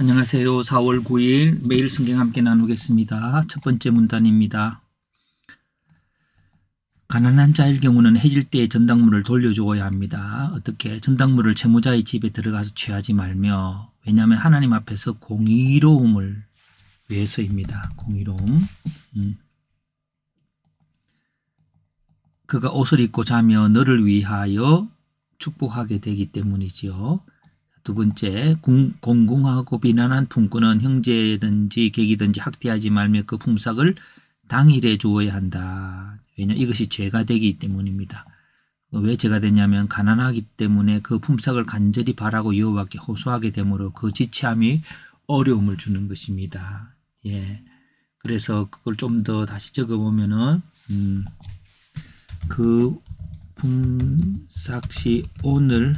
안녕하세요. 4월 9일 매일 성경 함께 나누겠습니다. 첫 번째 문단입니다. 가난한 자일 경우는 해질 때에 전당물을 돌려주어야 합니다. 어떻게? 전당물을 채무자의 집에 들어가서 취하지 말며, 왜냐하면 하나님 앞에서 공의로움을 위해서입니다. 공의로움. 그가 옷을 입고 자며 너를 위하여 축복하게 되기 때문이지요. 두 번째, 공공하고 비난한 품꾼은 형제든지 객이든지 학대하지 말며 그 품삯을 당일에 주어야 한다. 왜냐, 이것이 죄가 되기 때문입니다. 왜 죄가 되냐면 가난하기 때문에 그 품삯을 간절히 바라고 여호와께 호소하게 되므로 그 지체함이 어려움을 주는 것입니다. 예. 그래서 그걸 좀 더 다시 적어보면은 그 품삯이 오늘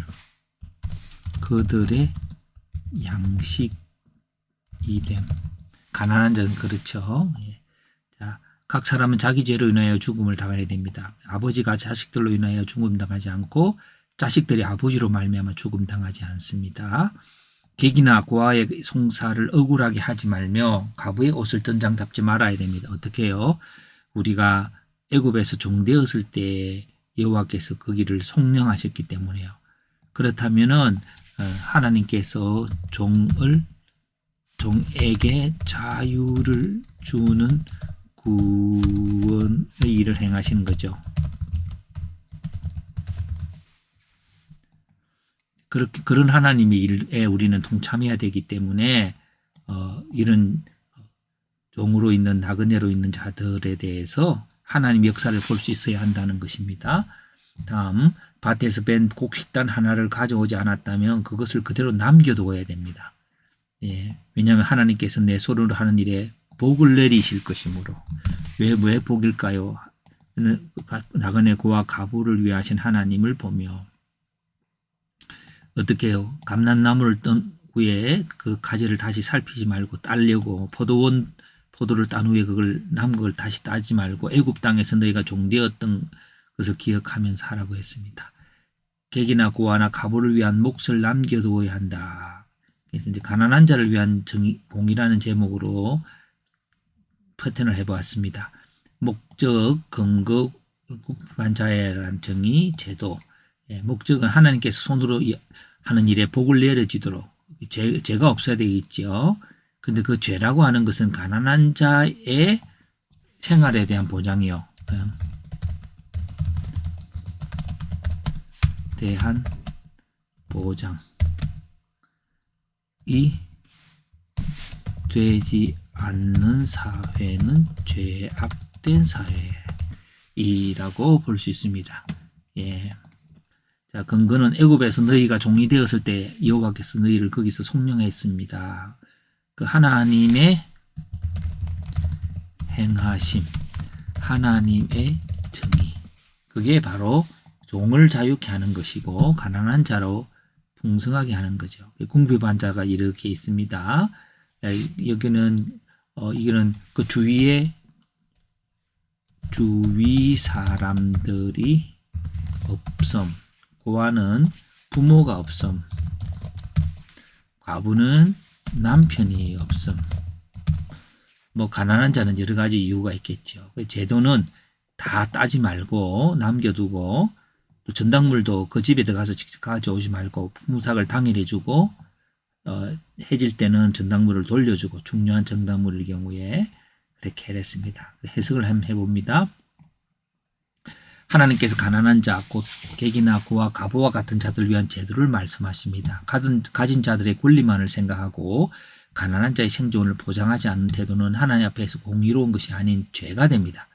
그들의 양식이 됨. 가난한 자는 그렇죠. 예. 자, 각 사람은 자기 죄로 인하여 죽음을 당해야 됩니다. 아버지가 자식들로 인하여 죽음 당하지 않고 자식들이 아버지로 말미암아 죽음 당하지 않습니다. 객이나 고아의 송사를 억울하게 하지 말며 가부의 옷을 전장 잡지 말아야 됩니다. 어떻게 해요? 우리가 애굽에서 종되었을 때 여호와께서 거기를 속량하셨기 때문에요. 그렇다면은 하나님께서 종에게 자유를 주는 구원의 일을 행하시는 거죠. 그런 하나님의 일에 우리는 동참해야 되기 때문에 이런 종으로 있는 나그네로 있는 자들에 대해서 하나님 역사를 볼 수 있어야 한다는 것입니다. 다음, 밭에서 뺀 곡식단 하나를 가져오지 않았다면 그것을 그대로 남겨두어야 됩니다. 예, 왜냐하면 하나님께서 내 손으로 하는 일에 복을 내리실 것이므로. 왜 복일까요? 나그네 고아 가부를 위하신 하나님을 보며 어떻게 해요? 감람나무를 떤 후에 그 가지를 다시 살피지 말고 따려고 포도를 딴 후에 그걸 남은 걸 다시 따지 말고 애굽 땅에서 너희가 종되었던 것을 기억하면서 하라고 했습니다. 객이나 고아나 가부를 위한 몫을 남겨두어야 한다. 그래서 이제 가난한 자를 위한 공이라는 제목으로 패턴을 해보았습니다. 목적, 근거, 국한 자애라는 정의, 제도. 목적은 하나님께서 손으로 하는 일에 복을 내려지도록 죄가 없어야 되겠죠. 근데 그 죄라고 하는 것은 가난한 자의 생활에 대한 보장이요. 대한 보장이 되지 않는 사회는 죄악된 사회이라고 볼 수 있습니다. 예. 자, 근거는 애굽에서 너희가 종이 되었을 때 여호와께서 너희를 거기서 속량했습니다. 그 하나님의 행하심, 하나님의 정의, 그게 바로 종을 자유케 하는 것이고 가난한 자로 풍성하게 하는 거죠. 궁핍한 자가 이렇게 있습니다. 여기는 이거는 그 주위 사람들이 없음. 고아는 부모가 없음. 과부는 남편이 없음. 뭐 가난한 자는 여러 가지 이유가 있겠죠. 제도는 다 따지 말고 남겨두고 또 전당물도 그 집에 들어가서 직접 가져오지 말고 품삯을 당일에 주고 해질 때는 전당물을 돌려주고 중요한 전당물일 경우에 그렇게 했습니다. 해석을 한번 해봅니다. 하나님께서 가난한 자, 곧 객이나 고아, 가부와 같은 자들을 위한 제도를 말씀하십니다. 가진 자들의 권리만을 생각하고 가난한 자의 생존을 보장하지 않는 태도는 하나님 앞에서 공의로운 것이 아닌 죄가 됩니다.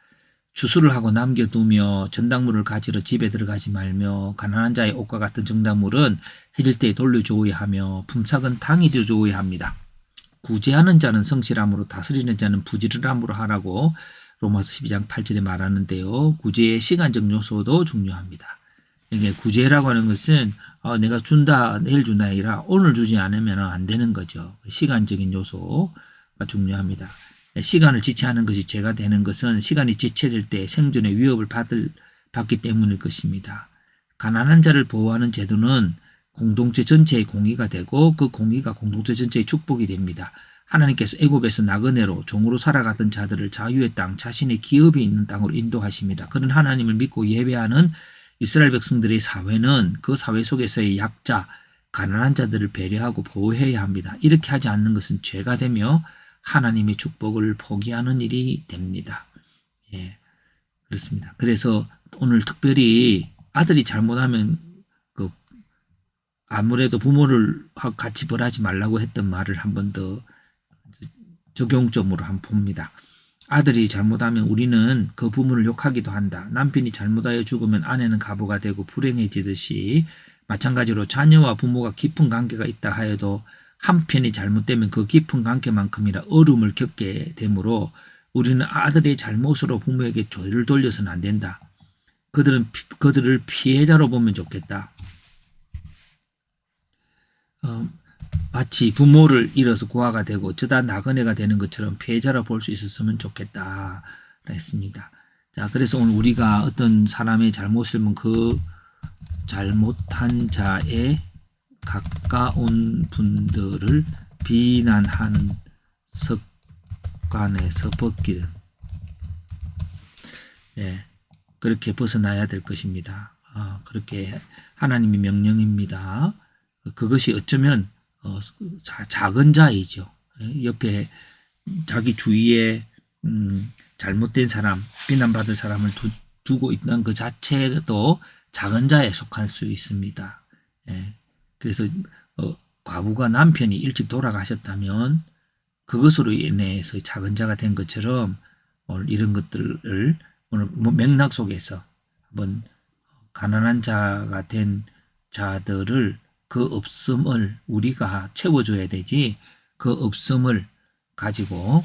추수를 하고 남겨두며 전당물을 가지러 집에 들어가지 말며 가난한 자의 옷과 같은 전당물은 해질 때에 돌려주어야 하며 품삯은 당일에 주어야 합니다. 구제하는 자는 성실함으로 다스리는 자는 부지런함으로 하라고 로마서 12장 8절에 말하는데요. 구제의 시간적 요소도 중요합니다. 이게 구제라고 하는 것은 내가 준다, 내일 준다 아니라 오늘 주지 않으면 안 되는 거죠. 시간적인 요소가 중요합니다. 시간을 지체하는 것이 죄가 되는 것은 시간이 지체될 때 생존의 위협을 받기 때문일 것입니다. 가난한 자를 보호하는 제도는 공동체 전체의 공의가 되고 그 공의가 공동체 전체의 축복이 됩니다. 하나님께서 애굽에서 나그네로 종으로 살아가던 자들을 자유의 땅, 자신의 기업이 있는 땅으로 인도하십니다. 그런 하나님을 믿고 예배하는 이스라엘 백성들의 사회는 그 사회 속에서의 약자, 가난한 자들을 배려하고 보호해야 합니다. 이렇게 하지 않는 것은 죄가 되며 하나님의 축복을 포기하는 일이 됩니다. 예, 그렇습니다. 그래서 오늘 특별히 아들이 잘못하면 그 아무래도 부모를 같이 벌하지 말라고 했던 말을 한 번 더 적용점으로 한번 봅니다. 아들이 잘못하면 우리는 그 부모를 욕하기도 한다. 남편이 잘못하여 죽으면 아내는 가부가 되고 불행해지듯이 마찬가지로 자녀와 부모가 깊은 관계가 있다 하여도 한편이 잘못되면 그 깊은 관계만큼이나 어려움을 겪게 되므로 우리는 아들의 잘못으로 부모에게 죄를 돌려서는 안 된다. 그들을 피해자로 보면 좋겠다. 마치 부모를 잃어서 고아가 되고 저다 나그네가 되는 것처럼 피해자로 볼 수 있었으면 좋겠다 했습니다. 자, 그래서 오늘 우리가 어떤 사람의 잘못을 보면 그 잘못한 자의 가까운 분들을 비난하는 습관에서 벗기는, 예, 그렇게 벗어나야 될 것입니다. 그렇게 하나님의 명령입니다. 그것이 어쩌면 작은 자이죠. 옆에 자기 주위에 잘못된 사람, 비난받을 사람을 두고 있는 그 자체도 작은 자에 속할 수 있습니다. 예. 그래서 과부가 남편이 일찍 돌아가셨다면 그것으로 인해서 작은 자가 된 것처럼 오늘 이런 것들을 오늘 맥락 속에서 한번 가난한 자가 된 자들을 그 없음을 우리가 채워줘야 되지, 그 없음을 가지고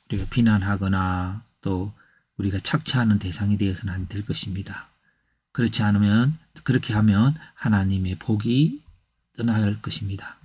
우리가 비난하거나 또 우리가 착취하는 대상이 되어서는 안 될 것입니다. 그렇게 하면 하나님의 복이 떠날 것입니다.